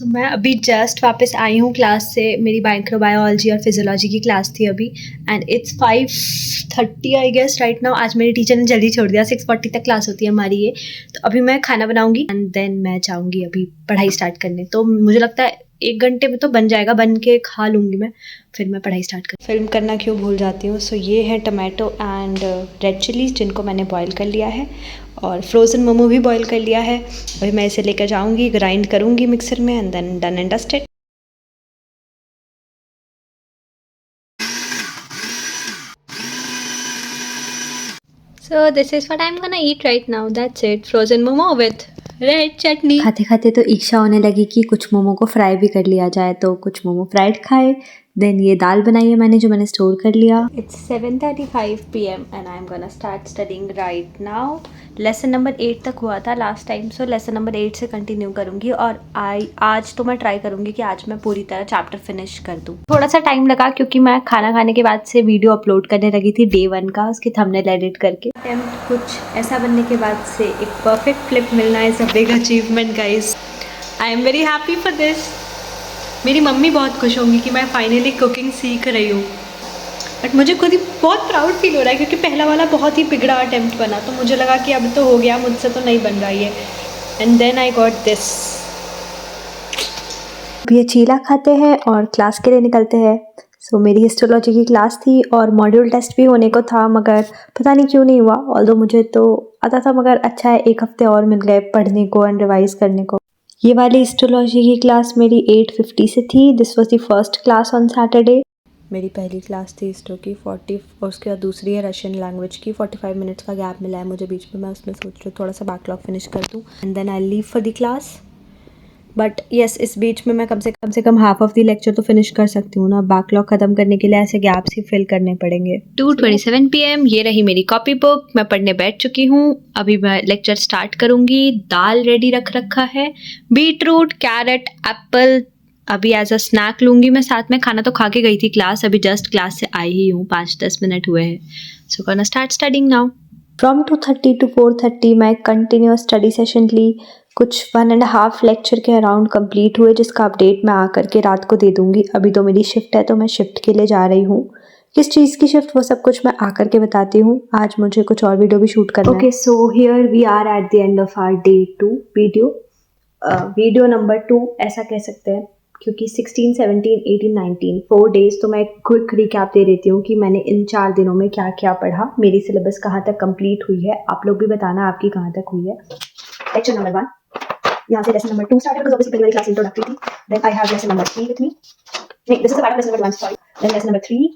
मैं अभी जस्ट वापस आई हूँ क्लास से। मेरी माइक्रोबायोलॉजी और फिजियोलॉजी की क्लास थी अभी, and it's 5:30 I guess right now. आज मेरी टीचर ने जल्दी छोड़ दिया, 6:40 तक क्लास होती है हमारी ये। तो अभी मैं खाना बनाऊंगी एंड देन मैं जाऊंगी अभी पढ़ाई स्टार्ट करने। तो मुझे लगता है 1 घंटे में तो बन जाएगा, बन के खा लूँगी मैं, फिर मैं पढ़ाई स्टार्ट कर। फिल्म करना क्यों भूल जाती हूँ। सो ये है टमाटो एंड रेड चिलीज जिनको मैंने बॉईल कर लिया है, और फ्रोज़न मोमो भी बॉईल कर लिया है। अभी मैं इसे लेकर जाऊंगी, ग्राइंड करूंगी मिक्सर में and then done and dusted. So this is what I'm gonna eat right now. That's it. Frozen momo with red chutney. खाते खाते तो इच्छा होने लगी कि कुछ मोमो को फ्राई भी कर लिया जाए, तो कुछ मोमो फ्राइड खाए। देन ये दाल बनाई है मैंने, जो मैंने स्टोर कर लिया। It's 7:35 PM and I'm gonna start studying right now. Lesson number 8 तक हुआ था last time, so lesson number 8 से कंटिन्यू करूँगी। और आज तो मैं ट्राई करूँगी कि आज मैं पूरी तरह चैप्टर फिनिश कर दूँ। थोड़ा सा टाइम लगा क्योंकि मैं खाना खाने के बाद से वीडियो अपलोड करने लगी थी डे 1 का, उसकी थंबनेल एडिट करके। अटेम्प्ट कुछ ऐसा बनने के बाद से एक परफेक्ट फ्लिप मिलना is a big achievement guys. I am very happy for this. मेरी मम्मी बहुत खुश होंगी कि मैं फाइनली कुकिंग सीख रही हूँ, बट मुझे खुद ही बहुत प्राउड फील हो रहा है क्योंकि पहला वाला बहुत ही बिगड़ा अटेम्प्ट बना, तो मुझे लगा कि अब तो हो गया, मुझसे तो नहीं बन रहा है। And then I got this. अब ये चीला खाते हैं और क्लास के लिए निकलते हैं। सो मेरी हिस्टोलॉजी की क्लास थी और मॉड्यूल टेस्ट भी होने को था, मगर पता नहीं क्यों नहीं हुआ। ऑल्दो मुझे तो आता था, मगर अच्छा है 1 हफ्ते और मिल गए पढ़ने को एंड रिवाइज करने को। ये वाली हिस्टोलॉजी की क्लास मेरी 8:50 से थी। This was the first class on Saturday. मेरी पहली क्लास थी हिस्टो की 40, और उसके बाद दूसरी है रशियन लैंग्वेज की। 45 मिनट्स का गैप मिला है मुझे बीच में। मैं उसमें सोच रही हूँ थोड़ा सा बैकलॉग फिनिश कर दूँ and then I leave for the class. But yes, इस बीच में मैं कम से कम हाफ ऑफ द लेक्चर तो फिनिश कर सकती हूँ ना। बैकलॉग खत्म करने के लिए ऐसे गैप्स ही फिल करने पड़ेंगे। 2:27 PM ये रही मेरी कॉपी बुक। मैं पढ़ने बैठ चुकी हूँ। अभी मैं लेक्चर स्टार्ट करूँगी। दाल रेडी रख रखा है, बीटरूट, कैरेट, एप्पल अभी एज अ स्नैक लूँगी मैं साथ में। खाना तो खा के गई थी क्लास, अभी जस्ट क्लास से आई ही हूँ, 5-10 मिनट हुए हैं। So gonna start studying now. From 2:30 to 4:30 मैं कंटिन्यूस स्टडी सेशन ली। कुछ 1.5 लेक्चर के अराउंड कंप्लीट हुए, जिसका अपडेट मैं आकर के रात को दे दूँगी। अभी तो मेरी शिफ्ट है, तो मैं शिफ्ट के लिए जा रही हूँ। किस चीज़ की शिफ्ट, वो सब कुछ मैं आकर के बताती हूँ। आज मुझे कुछ और वीडियो भी शूट करना है। Okay, so here we are at the end of our day 2 video number 2 ऐसा कह सकते हैं, क्योंकि 16, 17, 18, 19 4 डेज। तो मैं क्विक रिकैप दे देती हूँ कि मैंने इन 4 दिनों में क्या क्या पढ़ा, मेरी सिलेबस कहाँ तक कंप्लीट हुई है। आप लोग भी बताना आपकी कहाँ तक हुई है। लेक्चर नंबर 1, यहाँ से लेसन नंबर 2 स्टार्ट है, बिकॉज़ ऑब्वियसली पहली वाली क्लास इंट्रोडक्टरी थी। Then I have lesson number 3 with me. नहीं, this is the part of lesson number 1, sorry. Then lesson number 3,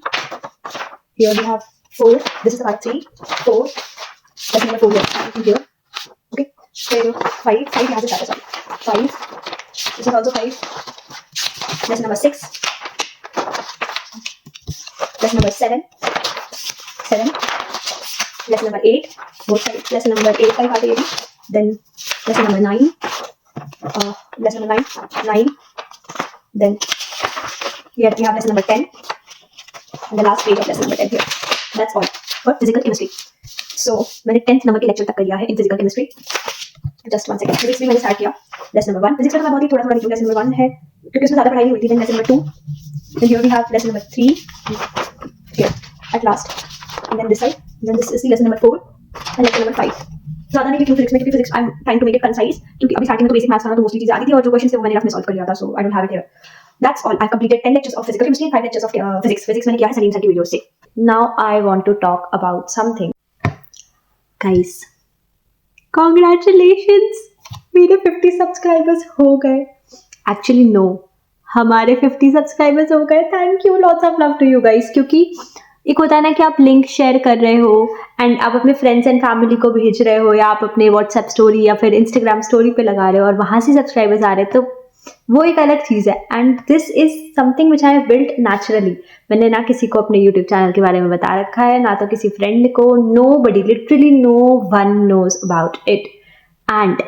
here we have 4, this is the part 3, 4, lesson number 4 here, okay. फिर 5 यहाँ से start है, sorry, 5, this is also 5, lesson number 6, lesson number 7, lesson number 8, both sides, lesson number 8 का part ये भी, then lesson number 9, lesson number 9, then here we have lesson number 10, and the last page of lesson number 10 here. That's all for physical chemistry. So मैंने 10th number के lecture तक कर लिया है in physical chemistry. Just one second. Physics भी मैंने start किया। Lesson number 1, physics का तो मैं बहुत ही थोड़ा लिखूंगी। लेसन नंबर 1 है क्योंकि उसमें ज़्यादा पढ़ाई नहीं हुई थी। Then lesson number 2, then here we have lesson number 3 here at last, and then this side, then this is the lesson number 4 and lesson number 5. ज़्यादा नहीं लिखी फिजिक्स में, क्योंकि physics I am trying to make it concise, क्योंकि अभी starting में तो basic maths था तो मोस्टली चीज़ें आती थी, और जो क्वेश्चन थे वो मैंने रफ में सॉल्व कर लिया था, so I don't have it here. That's all. I completed 10 lectures of physical chemistry and 5 lectures of physics. Physics मैंने किया है सलीम सर की वीडियो से। Now I want to talk about something. Guys, congratulations! मेरे 50 subscribers हो गए। Actually no, हमारे 50 subscribers हो गए। Thank you, lots of love to you guys. क्योंकि एक होता है ना कि आप लिंक शेयर कर रहे हो एंड आप अपने फ्रेंड्स एंड फैमिली को भेज रहे हो, या आप अपने व्हाट्सएप स्टोरी या फिर इंस्टाग्राम स्टोरी पे लगा रहे हो और वहाँ से सब्सक्राइबर्स आ रहे हैं, तो वो एक अलग चीज़ है। And this is something which I have built naturally. मैंने ना किसी को अपने यूट्यूब चैनल के बारे में बता रखा है, ना तो किसी फ्रेंड को। Nobody, literally no one knows about it. And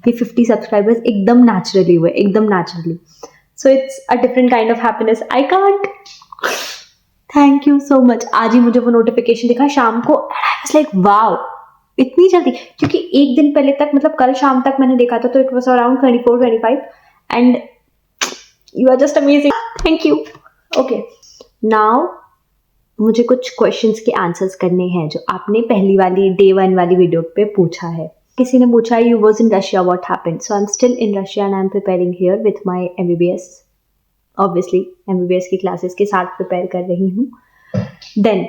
ये 50 सब्सक्राइबर्स एकदम नेचुरली हुए, एकदम naturally. So it's a different kind of happiness. I can't, thank you so much. आज ही मुझे वो नोटिफिकेशन दिखा शाम को, आई वाज लाइक वाओ, इतनी जल्दी। क्योंकि एक दिन पहले तक, मतलब कल शाम तक मैंने देखा था, तो it was around 24-25, and you are just amazing, thank you. Okay, now मुझे कुछ क्वेश्चंस के आंसर्स करने हैं जो आपने पहली वाली डे 1 वाली वीडियो पे पूछा है। किसी ने पूछा you was in Russia, what happened? So I am still in Russia and I am preparing here with my MBBS, obviously MBBS की क्लासेस के साथ प्रिपेयर कर रही हूँ। देन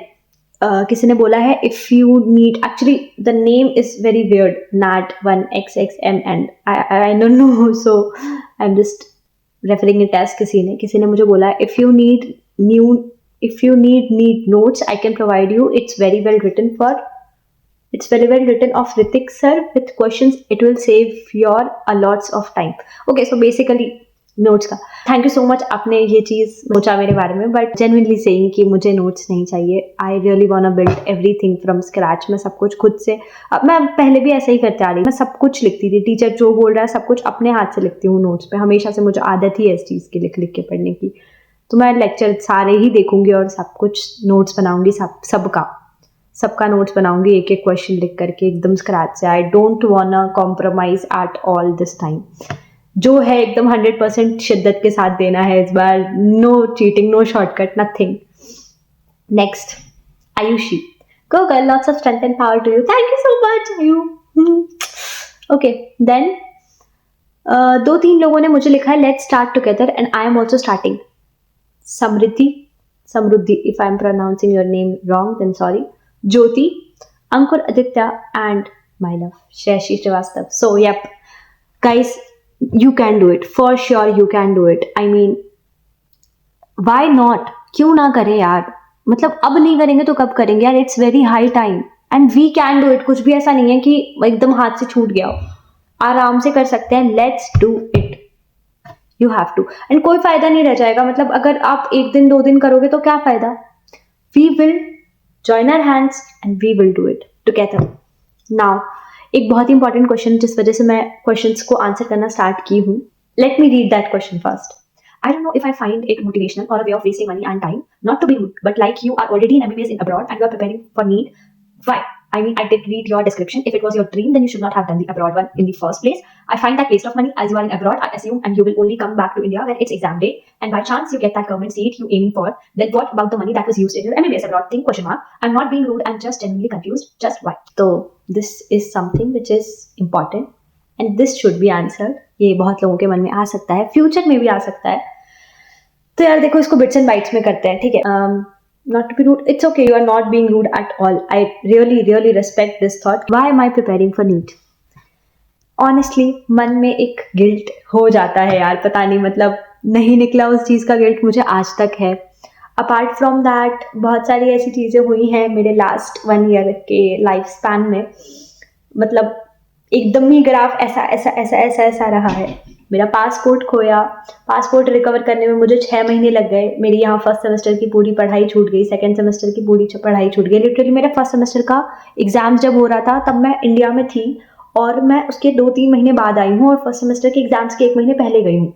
किसी ने बोला है if you need, actually the name is very weird, NAT1XXM and I don't know, so I am just referring it as किसी ने मुझे बोला if you need need notes, I can provide you. It's very well written of Ritik sir with questions. It will save your a lots of time. Okay, so basically notes का thank you so much, आपने ये चीज़ सोचा मेरे बारे में, but genuinely saying कि मुझे notes नहीं चाहिए। I really want build everything from scratch. मैं सब कुछ खुद से, मैं पहले भी ऐसे ही करते आ रही, मैं सब कुछ लिखती थी, टीचर जो बोल रहा है सब कुछ अपने हाथ से लिखती हूँ नोट्स पे, हमेशा से मुझे आदत ही है इस चीज़ की लिख लिख के पढ़ने की। तो मैं लेक्चर सारे ही देखूंगी और सब कुछ नोट्स बनाऊंगी, सबका नोट्स बनाऊंगी, एक एक क्वेश्चन लिख करके एकदम स्क्रैच से। I don't वांना compromise at all this time. जो है एकदम 100% शिद्दत के साथ देना है इस बार, no cheating, no shortcut, nothing. Next, Aayushi, go girl, lots of strength and power to you. Thank you so much Aayu. Okay, then 2-3 लोगों ने मुझे लिखा है let's start together and I am also starting. Samruddhi, if I'm pronouncing your name wrong, then sorry. Jyoti, Ankur Aditya, and my love, Shashi Srivastav. So, yep, guys, you can do it. For sure, you can do it. I mean, why not? क्यों ना करें यार? मतलब अब नहीं करेंगे तो कब करेंगे यार? It's very high time. And we can do it. कुछ भी ऐसा नहीं है कि एकदम हाथ से छूट गया हो। आराम से कर सकते हैं। Let's do it. You have to, and कोई फायदा नहीं रह जाएगा। मतलब अगर आप 1 दिन 2 दिन करोगे तो क्या फायदा? We will join our hands and we will do it together. Now एक बहुत ही इंपॉर्टेंट क्वेश्चन जिस वजह से मैं क्वेश्चंस को आंसर करना स्टार्ट की हूँ। Let me read that question first. I don't know if I find it motivational or a way of wasting money and time. Not to be rude, but like you are already in MBBS in abroad and you are preparing for NEET. Why? I mean, I did read your description. If it was your dream, then you should not have done the abroad one in the first place. I find that waste of money as you are in abroad, I assume, and you will only come back to India when it's exam day. And by chance you get that government seat you aiming for, then what about the money that was used in your MBBS abroad thing? Question mark. I'm not being rude. I'm just genuinely confused. Just why? So this is something which is important, and this should be answered. ये बहुत लोगों के मन में आ सकता है, future में भी आ सकता है. तो यार देखो, इसको बिट्स एंड बाइट्स में करते हैं, ठीक है? Not to be rude, it's okay, you are not being rude at all. I really respect this thought. Why am I preparing for NEET? Honestly, मन में एक गिल्ट हो जाता है यार, पता नहीं, मतलब नहीं निकला उस चीज़ का गिल्ट मुझे आज तक है. अपार्ट फ्रॉम दैट बहुत सारी ऐसी चीज़ें हुई हैं मेरे लास्ट 1 ईयर के लाइफ स्पैन में. मतलब एकदम ही ग्राफ ऐसा रहा है. मेरा पासपोर्ट खोया, पासपोर्ट रिकवर करने में मुझे 6 महीने लग गए. मेरी यहाँ फर्स्ट सेमेस्टर की पूरी पढ़ाई छूट गई, सेकंड सेमेस्टर की पूरी पढ़ाई छूट गई. लिटरली मेरा फर्स्ट सेमेस्टर का एग्जाम जब हो रहा था तब मैं इंडिया में थी और मैं उसके 2-3 महीने बाद आई हूँ और फर्स्ट सेमेस्टर के एग्जाम्स के 1 महीने पहले गई हूँ.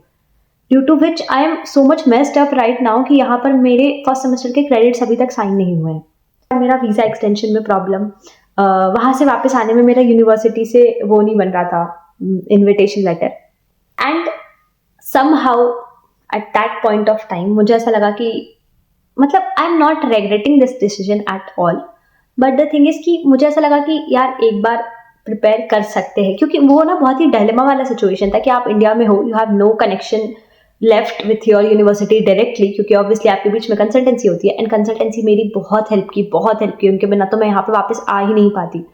Due to which I am so much messed up right now कि यहाँ पर मेरे फर्स्ट सेमेस्टर के क्रेडिट्स अभी तक साइन नहीं हुए हैं. मेरा वीज़ा एक्सटेंशन में प्रॉब्लम, वहाँ से वापस आने में मेरा यूनिवर्सिटी से वो नहीं बन रहा था, invitation letter. And somehow at that point of time मुझे ऐसा लगा कि मतलब I am not regretting this decision at all, but the thing is कि मुझे ऐसा लगा कि यार एक बार प्रिपेयर कर सकते हैं, क्योंकि वो ना बहुत ही डायलेमा वाला सिचुएशन था कि आप इंडिया में हो, you have no connection left with your university directly, क्योंकि ऑब्वियसली आपके बीच में कंसल्टेंसी होती है. एंड कंसल्टेंसी मेरी बहुत हेल्प की, उनके बिना तो मैं यहाँ पे वापस आ ही नहीं पाती.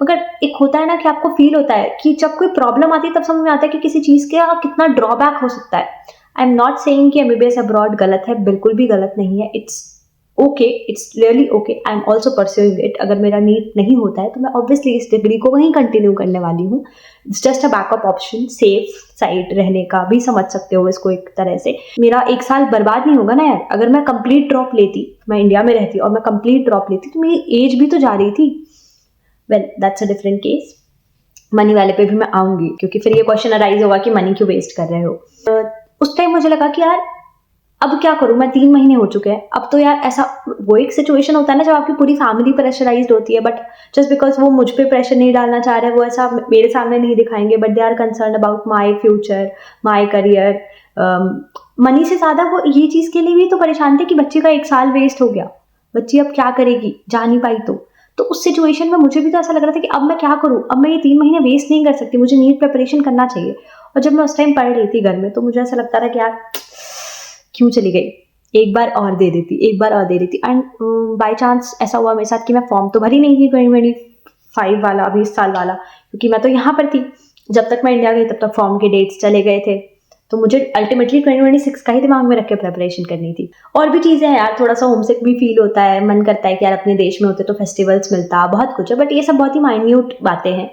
मगर एक होता है ना कि आपको फील होता है कि जब कोई प्रॉब्लम आती है तब समझ में आता है कि किसी चीज़ का कितना ड्रॉबैक हो सकता है. आई एम नॉट सेइंग कि MBBS अब्रॉड गलत है, बिल्कुल भी गलत नहीं है. It's okay, it's really okay. I am also pursuing it. अगर मेरा नीट नहीं होता है तो मैं ऑब्वियसली इस डिग्री को वहीं कंटिन्यू करने वाली हूँ. It's just a backup option, safe side रहने का भी समझ सकते हो इसको एक तरह से. मेरा 1 साल बर्बाद नहीं होगा ना यार. अगर मैं कंप्लीट ड्रॉप लेती, मैं इंडिया में रहती और मैं कंप्लीट ड्रॉप लेती तो मेरी एज भी तो जा रही थी. Well that's a different case. Money वाले पे भी मैं आऊंगी, क्योंकि फिर ये क्वेश्चन अराइज होगा कि मनी क्यों वेस्ट कर रहे हो. उस टाइम मुझे लगा कि यार अब क्या करूँ मैं, 3 महीने हो चुके हैं। अब तो यार ऐसा वो एक सिचुएशन होता है ना जब आपकी पूरी फैमिली प्रेशराइज़्ड होती है, बट जस्ट बिकॉज़ वो मुझ पे प्रेशर नहीं डालना चाह रहे हैं, वो ऐसा मेरे सामने नहीं दिखाएँगे, but they are concerned about my future, my career. Money से ज़्यादा वो ये चीज़ के लिए भी तो परेशान थे कि बच्ची का 1 साल वेस्ट हो गया। बच्ची अब क्या करेगी? जा नहीं पाई तो। तो उस सिचुएशन में मुझे भी तो ऐसा लग रहा था कि अब मैं क्या करूँ? अब मैं ये 3 महीने वेस्ट नहीं कर सकती, मुझे नीट प्रिपरेशन करना चाहिए। और जब मैं उस टाइम पढ़ रही थी घर में, तो मुझे ऐसा लगता था कि यार क्यों चली गई? एक बार और दे देती, एक बार और दे देती। एंड बाय चांस ऐसा हुआ मेरे साथ कि मैं फॉर्म तो भरी नहीं थी 2025 वाला, अभी इस साल वाला, क्योंकि मैं तो यहाँ पर थी। जब तक मैं इंडिया गई तब तक फॉर्म के डेट्स चले गए थे। तो मुझे अल्टीमेटली 2026 का ही दिमाग में रख के प्रिपरेशन करनी थी। और भी चीज़ें हैं यार, थोड़ा-सा होमसिक भी फील होता है, मन करता है कि यार अपने देश में होते तो फेस्टिवल्स मिलता, बहुत कुछ है, बट ये सब बहुत ही माइन्यूट बातें हैं।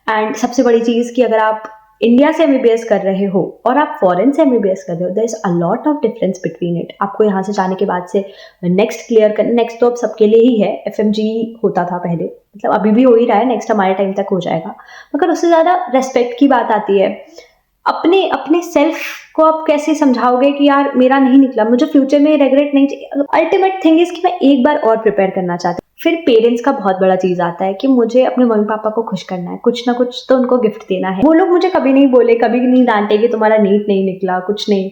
एंड सबसे बड़ी चीज़ कि अगर आप इंडिया से एमबीबीएस कर रहे हो और आप फॉरेन से एमबीबीएस कर रहे हो, there is a lot of difference between it. आपको यहाँ से जाने के बाद से नेक्स्ट क्लियर कर, नेक्स्ट तो अब सबके लिए ही है, एफएमजी होता था पहले, मतलब अभी भी हो ही रहा है, नेक्स्ट हमारे टाइम तक हो जाएगा। मगर उससे ज़्यादा रेस्पेक्ट की बात आती है। अपने अपने सेल्फ को आप कैसे समझाओगे कि यार मेरा नहीं निकला, मुझे फ्यूचर में रिग्रेट नहीं चाहिए। अल्टीमेट थिंग इज कि मैं एक बार और प्रिपेयर करना चाहती हूँ। फिर पेरेंट्स का बहुत बड़ा चीज आता है कि मुझे अपने मम्मी पापा को खुश करना है, कुछ ना कुछ तो उनको गिफ्ट देना है। वो लोग मुझे कभी नहीं बोले, कभी नहीं डांटे कि तुम्हारा नीट नहीं निकला, कुछ नहीं।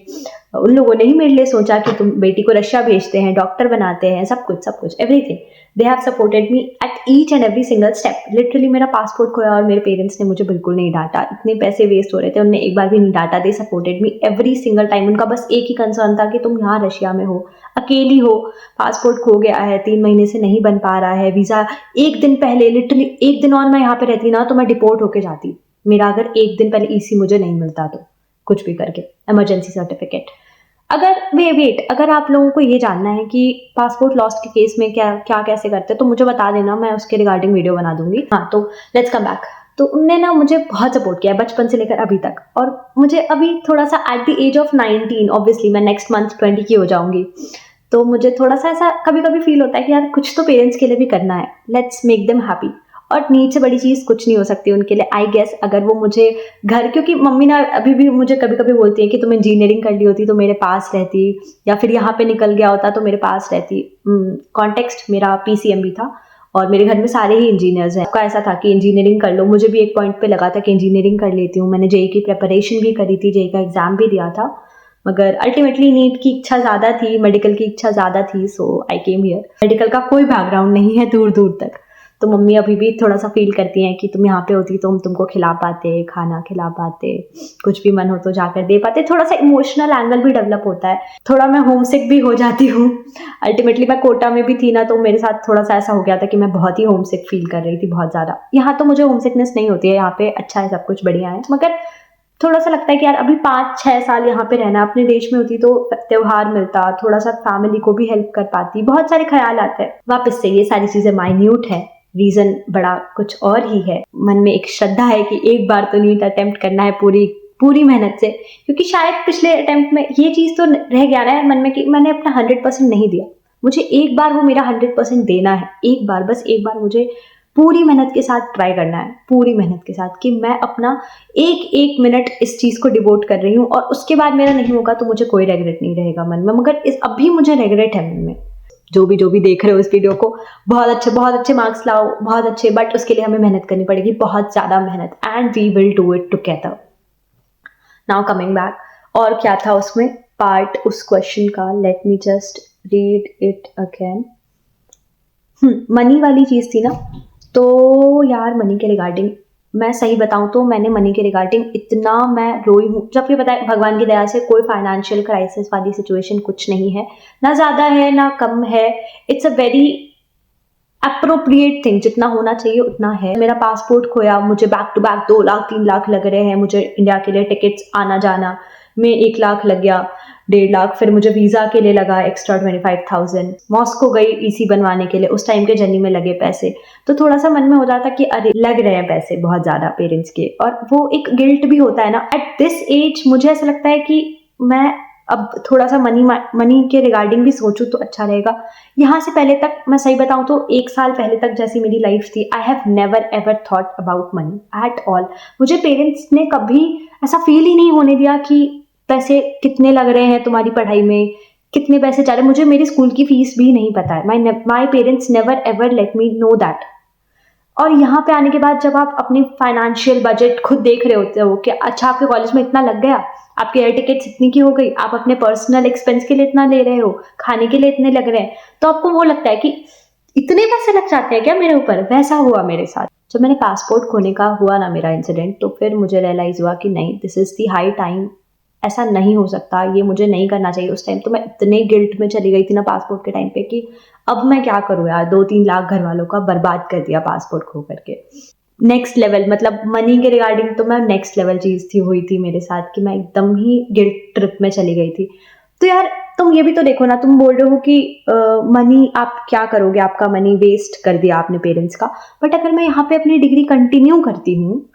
उन लोगों ने ही मेरे लिए सोचा कि तुम बेटी को रशिया भेजते हैं, डॉक्टर बनाते हैं, सब कुछ everything. They have supported me at each and every single step. Literally मेरा पासपोर्ट खोया और मेरे पेरेंट्स ने मुझे बिल्कुल नहीं डांटा, इतने पैसे वेस्ट हो रहे थे, उन्होंने एक बार भी नहीं डांटा। They supported me every single time. उनका बस एक ही कंसर्न था कि तुम यहाँ रशिया में हो, अकेली हो, पासपोर्ट खो गया है, 3 महीने से नहीं बन पा रहा है, वीजा एक दिन पहले, लिटरली एक दिन और मैं यहाँ पे रहती ना तो मैं डिपोर्ट होके जाती, मेरा अगर एक दिन पहले ईसी मुझे नहीं मिलता तो, कुछ भी करके, इमरजेंसी सर्टिफिकेट। अगर वेट अगर आप लोगों को ये जानना है कि पासपोर्ट लॉस्ट के केस में क्या क्या कैसे करते हैं तो मुझे बता देना, मैं उसके रिगार्डिंग वीडियो बना दूंगी। हाँ, तो लेट्स कम बैक। तो उनने ना मुझे बहुत सपोर्ट किया है बचपन से लेकर अभी तक। और मुझे अभी थोड़ा सा at the age of 19, obviously मैं नेक्स्ट मंथ 20 की हो जाऊंगी, तो मुझे थोड़ा सा ऐसा कभी कभी फील होता है कि यार कुछ तो पेरेंट्स के लिए भी करना है, लेट्स मेक देम हैप्पी। और नीड से बड़ी चीज़ कुछ नहीं हो सकती उनके लिए, आई गेस। अगर वो मुझे घर, क्योंकि मम्मी ना अभी भी मुझे कभी कभी बोलती है कि तुम इंजीनियरिंग कर ली होती तो मेरे पास रहती, या फिर यहाँ पे निकल गया होता तो मेरे पास रहती। कॉन्टेक्स्ट मेरा पीसीएमबी था और मेरे घर में सारे ही इंजीनियर्स हैं। सबका ऐसा था कि इंजीनियरिंग कर लो, मुझे भी एक पॉइंट पे लगा था कि इंजीनियरिंग कर लेती हूँ। मैंने जेई की प्रिपरेशन भी करी थी, जेई का एग्जाम भी दिया था, मगर अल्टीमेटली नीट की इच्छा ज़्यादा थी, मेडिकल की इच्छा ज़्यादा थी, सो आई केम हियर। मेडिकल का कोई बैकग्राउंड नहीं है दूर दूर तक, तो मम्मी अभी भी थोड़ा सा फील करती हैं कि तुम यहाँ पे होती तो हम तुमको खिला पाते, खाना खिला पाते, कुछ भी मन हो तो जाकर दे पाते। थोड़ा सा इमोशनल एंगल भी डेवलप होता है, थोड़ा मैं होम सिक भी हो जाती हूँ। अल्टीमेटली मैं कोटा में भी थी ना, तो मेरे साथ थोड़ा सा ऐसा हो गया था कि मैं बहुत ही होम सिक फील कर रही थी, बहुत ज़्यादा। यहाँ तो मुझे होम सिकनेस नहीं होती है, यहाँ पे अच्छा है, सब कुछ बढ़िया है, मगर थोड़ा सा लगता है कि यार अभी 5-6 साल यहाँ पे रहना, अपने देश में होती तो त्योहार मिलता, थोड़ा सा फैमिली को भी हेल्प कर पाती, बहुत सारे ख्याल आते हैं। वापस से ये सारी चीजें माइन्यूट है, रीजन बड़ा कुछ और ही है। मन में एक श्रद्धा है कि एक बार तो नीट अटेम्प्ट करना है पूरी पूरी मेहनत से, क्योंकि शायद पिछले अटेम्प्ट में ये चीज तो रह गया ना मन में कि मैंने अपना 100% नहीं दिया। मुझे एक बार वो मेरा 100% देना है, एक बार, बस एक बार मुझे पूरी मेहनत के साथ ट्राई करना है, पूरी मेहनत के साथ, कि मैं अपना एक एक मिनट इस चीज़ को डिवोट कर रही हूँ। और उसके बाद मेरा नहीं होगा तो मुझे कोई रेग्रेट नहीं रहेगा मन में, मगर अभी मुझे रेग्रेट है मन में। जो भी देख रहे हो इस वीडियो को, बहुत अच्छे मार्क्स लाओ, बहुत अच्छे, बट उसके लिए हमें मेहनत करनी पड़ेगी, बहुत ज़्यादा मेहनत, and we will do it together. Now coming back, और क्या था उसमें पार्ट उस क्वेश्चन का, let me just read it again. Money वाली चीज़ थी ना, तो यार मनी के रिगार्डिंग मैं सही बताऊं तो मैंने मनी के रिगार्डिंग इतना मैं रोई हूँ, जबकि पता है भगवान की दया से कोई फाइनेंशियल क्राइसिस वाली सिचुएशन कुछ नहीं है, ना ज़्यादा है ना कम है। It's a very appropriate thing, जितना होना चाहिए उतना है। मेरा पासपोर्ट खोया, मुझे back to back 2 lakh 3 lakh लग रहे हैं, मुझे इंडिया के लिए टिकट्स आना जाना में 1 लाख लग गया, 1.5 लाख, फिर मुझे वीज़ा के लिए लगा एक्स्ट्रा 25,000, मॉस्को गई ईसी बनवाने के लिए, उस टाइम के जर्नी में लगे पैसे। तो थोड़ा सा मन में हो जाता कि अरे लग रहे हैं पैसे बहुत ज़्यादा पेरेंट्स के, और वो एक गिल्ट भी होता है ना। एट दिस एज मुझे ऐसा लगता है कि मैं अब थोड़ा सा मनी के रिगार्डिंग भी सोचूं तो अच्छा रहेगा। यहाँ से पहले तक मैं सही बताऊं तो 1 साल पहले तक जैसी मेरी लाइफ थी, I have never ever thought about money at all. मुझे पेरेंट्स ने कभी ऐसा फील ही नहीं होने दिया कि पैसे कितने लग रहे हैं तुम्हारी पढ़ाई में, कितने पैसे जा रहे हैं, मुझे मेरी स्कूल की फीस भी नहीं पता है। My parents never ever let me know that. और यहाँ पे आने के बाद जब आप अपनी फाइनेंशियल बजट खुद देख रहे होते हो कि अच्छा आपके कॉलेज में इतना लग गया, आपकी एयर टिकट्स इतनी की हो गई, आप अपने पर्सनल एक्सपेंस के लिए इतना ले रहे हो, खाने के लिए इतने लग रहे हैं, तो आपको वो लगता है कि इतने पैसे लग जाते हैं क्या मेरे ऊपर। वैसा हुआ मेरे साथ जब मैंने पासपोर्ट खोने का हुआ ना मेरा इंसिडेंट, तो फिर मुझे रियलाइज हुआ कि नहीं, this is the high time, ऐसा नहीं हो सकता, ये मुझे नहीं करना चाहिए। उस टाइम तो मैं इतने गिल्ट में चली गई थी ना पासपोर्ट के टाइम पे कि अब मैं क्या करूँ यार, 2-3 लाख घर वालों का बर्बाद कर दिया पासपोर्ट खो करके। नेक्स्ट लेवल, मतलब मनी के रिगार्डिंग तो मैं नेक्स्ट लेवल चीज़ थी, हुई थी मेरे साथ कि मैं एकदम ही गिल्ट ट्रिप में चली गई थी। तो यार तुम ये भी तो देखो ना, तुम बोल रहे हो कि मनी आप क्या करोगे, आपका मनी वेस्ट कर दिया आपने पेरेंट्स का, बट अगर मैं यहाँ पे अपनी डिग्री कंटिन्यू करती हूँ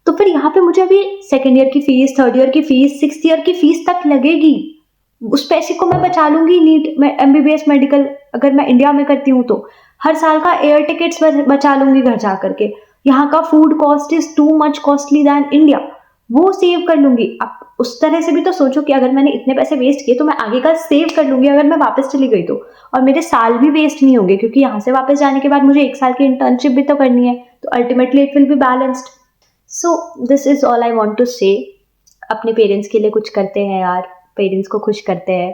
तो फिर यहाँ पे मुझे अभी सेकेंड ईयर की फीस, थर्ड ईयर की फीस, सिक्स्थ ईयर की फीस तक लगेगी। उस पैसे को मैं बचा लूंगी नीट में, एमबीबीएस मेडिकल अगर मैं इंडिया में करती हूँ तो हर साल का एयर टिकट्स बचा लूंगी घर जा करके। यहाँ का food cost is too much costly than India, वो सेव कर लूंगी। आप उस तरह से भी तो सोचो कि अगर मैंने इतने पैसे वेस्ट किए तो मैं आगे का सेव कर लूंगी अगर मैं वापस चली गई तो, और मेरे साल भी वेस्ट नहीं होंगे क्योंकि यहाँ से वापस जाने के बाद मुझे 1 साल की इंटर्नशिप भी तो करनी है, तो ultimately it will be balanced. So this is all I want to say. अपने पेरेंट्स के लिए कुछ करते हैं यार, पेरेंट्स को खुश करते हैं।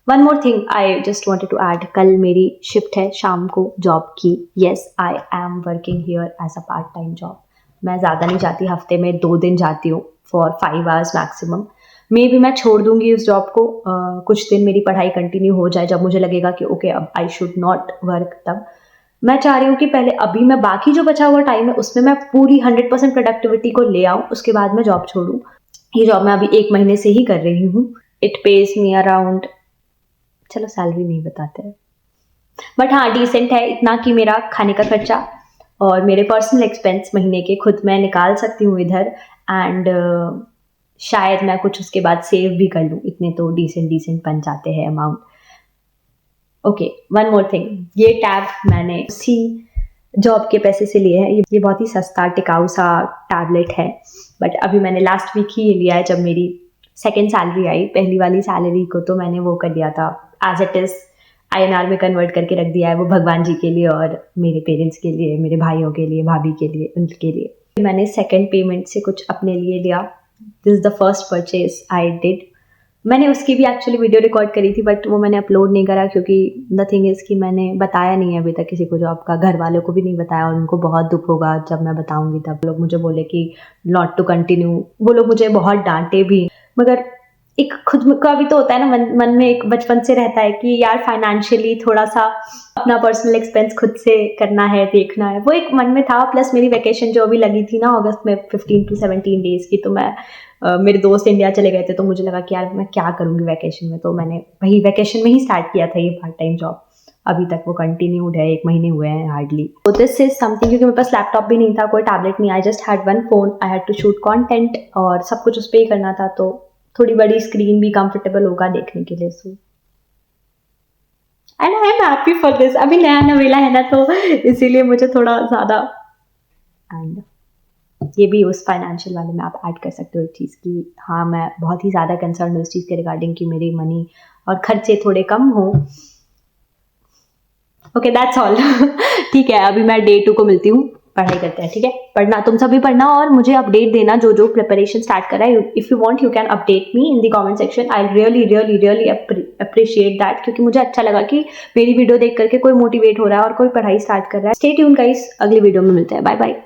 One more thing I just wanted to add, कल मेरी शिफ्ट है शाम को जॉब की। Yes, I am working here as a part time job. मैं ज़्यादा नहीं जाती, हफ्ते में 2 दिन जाती हूँ फॉर 5 आवर्स मैक्सिमम। मे भी मैं छोड़ दूंगी उस जॉब को, कुछ दिन मेरी पढ़ाई कंटिन्यू हो जाए, जब मुझे लगेगा कि ओके अब आई शुड नॉट वर्क, तब मैं चाह रही हूँ कि पहले अभी मैं बाकी जो बचा हुआ टाइम है उसमें मैं पूरी 100% प्रोडक्टिविटी को ले आऊँ, उसके बाद मैं जॉब छोड़ूँ। ये जॉब मैं अभी 1 महीने से ही कर रही हूँ। इट पेज मी अराउंड, चलो सैलरी नहीं बताते हैं, बट हाँ डिसेंट है, इतना कि मेरा खाने का खर्चा और मेरे पर्सनल एक्सपेंस महीने के खुद मैं निकाल सकती हूँ इधर, एंड शायद मैं कुछ उसके बाद सेव भी कर लूँ, इतने तो डिसेंट बन जाते हैं amount. Okay, one more thing, ये टैब मैंने उसी जॉब के पैसे से लिए हैं। ये बहुत ही सस्ता टिकाऊ सा टैबलेट है, बट अभी मैंने लास्ट वीक ही लिया है जब मेरी सेकेंड सैलरी आई। पहली वाली सैलरी को तो मैंने वो कर दिया था, एज इट इज़ INR में कन्वर्ट करके रख दिया है, वो भगवान जी के लिए और मेरे पेरेंट्स के लिए, मेरे भाइयों के लिए, भाभी के लिए, उनके लिए। मैंने सेकेंड पेमेंट से कुछ अपने लिए लिया। This is the first purchase I did. मैंने उसकी भी एक्चुअली वीडियो रिकॉर्ड करी थी, बट वो मैंने अपलोड नहीं करा क्योंकि द थिंग इज़ कि मैंने बताया नहीं है अभी तक किसी को, जो आपका घर वालों को भी नहीं बताया, और उनको बहुत दुख होगा जब मैं बताऊंगी तब। लोग मुझे बोले कि नॉट टू कंटिन्यू, वो लोग मुझे बहुत डांटे भी, मगर एक खुद का भी तो होता है ना, मन में एक बचपन से रहता है कि यार फाइनेंशियली थोड़ा सा अपना पर्सनल एक्सपेंस खुद से करना है, देखना है, वो एक मन में था। प्लस मेरी वैकेशन जो अभी लगी थी ना अगस्त में 15 to 17 डेज की, तो मैं मेरे दोस्त इंडिया चले गए थे, तो मुझे लगा कि यार मैं क्या करूँगी वैकेशन में, तो मैंने वही वैकेशन में ही स्टार्ट किया था ये पार्ट टाइम जॉब। अभी तक वो कंटिन्यूड है, 1 महीने हुए हैं हार्डली। तो दिस इज समथिंग, क्योंकि मेरे पास लैपटॉप भी नहीं था, कोई टैबलेट नहीं, I just had one phone, I had to shoot content और सब कुछ उस पर ही करना था, तो थोड़ी बड़ी स्क्रीन भी कंफर्टेबल होगा देखने के लिए। So and I am happy for this. अभी नया नवेला है ना, तो इसीलिए मुझे थोड़ा ज़्यादा, एंड ये भी उस फाइनेंशियल वाले में आप ऐड कर सकते हो एक चीज़ की, हाँ मैं बहुत ही ज़्यादा कंसर्न हूँ इस चीज़ के रिगार्डिंग कि मेरी मनी और खर्चे थोड़े कम हो। Okay that's all. ठीक है, अभी मैं डे 2 को मिलती हूँ, पढ़ाई करते हैं, ठीक है। पढ़ना, तुम सभी पढ़ना और मुझे अपडेट देना जो जो प्रिपरेशन स्टार्ट कर रहा है। If you want you can update me in the comment section, I really appreciate that, क्योंकि मुझे अच्छा लगा कि मेरी वीडियो देख करके कोई मोटिवेट हो रहा है और कोई पढ़ाई स्टार्ट कर रहा है। स्टे ट्यून गाइस, अगली वीडियो में मिलते हैं, बाय बाय।